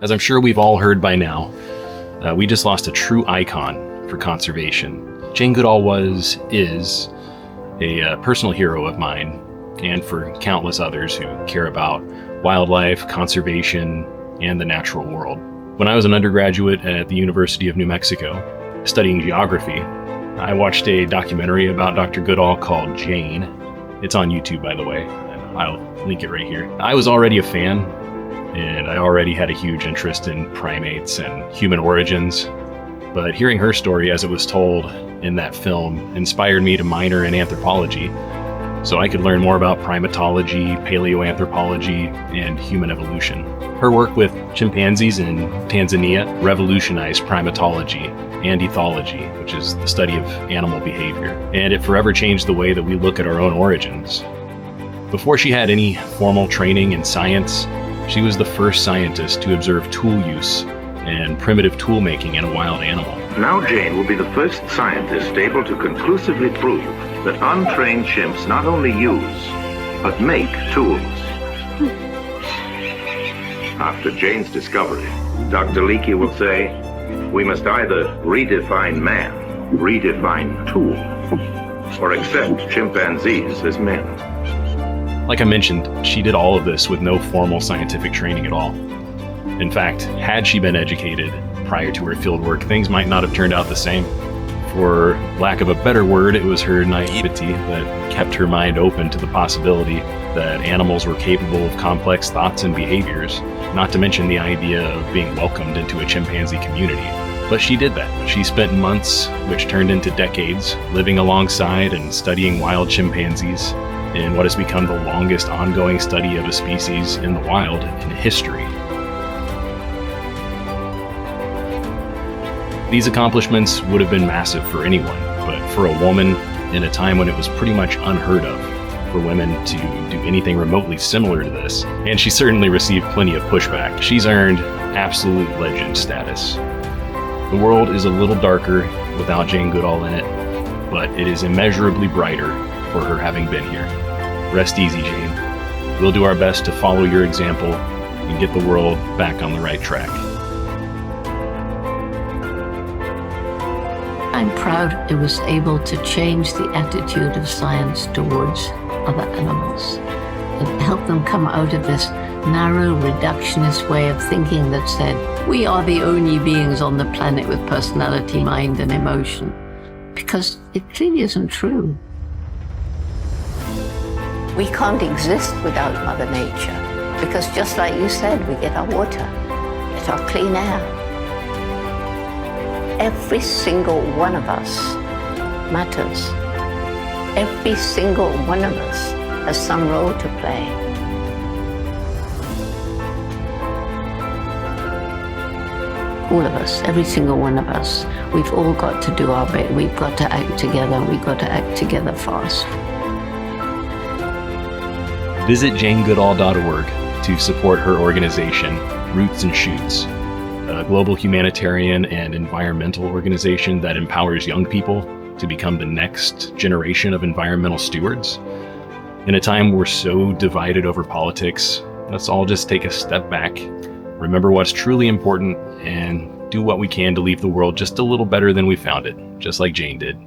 As I'm sure we've all heard by now, we just lost a true icon for conservation. Jane Goodall is a personal hero of mine, and for countless others who care about wildlife, conservation, and the natural world. When I was an undergraduate at the University of New Mexico, studying geography, I watched a documentary about Dr. Goodall called Jane. It's on YouTube, by the way, and I'll link it right here. I was already a fan, and I already had a huge interest in primates and human origins, but hearing her story as it was told in that film inspired me to minor in anthropology, so I could learn more about primatology, paleoanthropology, and human evolution. Her work with chimpanzees in Tanzania revolutionized primatology and ethology, which is the study of animal behavior, and it forever changed the way that we look at our own origins. Before she had any formal training in science, she was the first scientist to observe tool use and primitive tool making in a wild animal. Now Jane will be the first scientist able to conclusively prove that untrained chimps not only use, but make tools. After Jane's discovery, Dr. Leakey will say, we must either redefine man, redefine tool, or accept chimpanzees as men. Like I mentioned, she did all of this with no formal scientific training at all. In fact, had she been educated prior to her fieldwork, things might not have turned out the same. For lack of a better word, it was her naivety that kept her mind open to the possibility that animals were capable of complex thoughts and behaviors, not to mention the idea of being welcomed into a chimpanzee community. But she did that. She spent months, which turned into decades, living alongside and studying wild chimpanzees in what has become the longest ongoing study of a species in the wild in history. These accomplishments would have been massive for anyone, but for a woman in a time when it was pretty much unheard of for women to do anything remotely similar to this, and she certainly received plenty of pushback. She's earned absolute legend status. The world is a little darker without Jane Goodall in it, but it is immeasurably brighter for her having been here. Rest easy, Jane. We'll do our best to follow your example and get the world back on the right track. I'm proud it was able to change the attitude of science towards other animals and help them come out of this narrow, reductionist way of thinking that said, we are the only beings on the planet with personality, mind, and emotion. Because it clearly isn't true. We can't exist without Mother Nature, because just like you said, we get our water, get our clean air. Every single one of us matters. Every single one of us has some role to play. All of us, every single one of us, we've all got to do our bit. We've got to act together. We've got to act together fast. Visit janegoodall.org to support her organization, Roots and Shoots, a global humanitarian and environmental organization that empowers young people to become the next generation of environmental stewards. In a time we're so divided over politics, let's all just take a step back, remember what's truly important, and do what we can to leave the world just a little better than we found it, just like Jane did.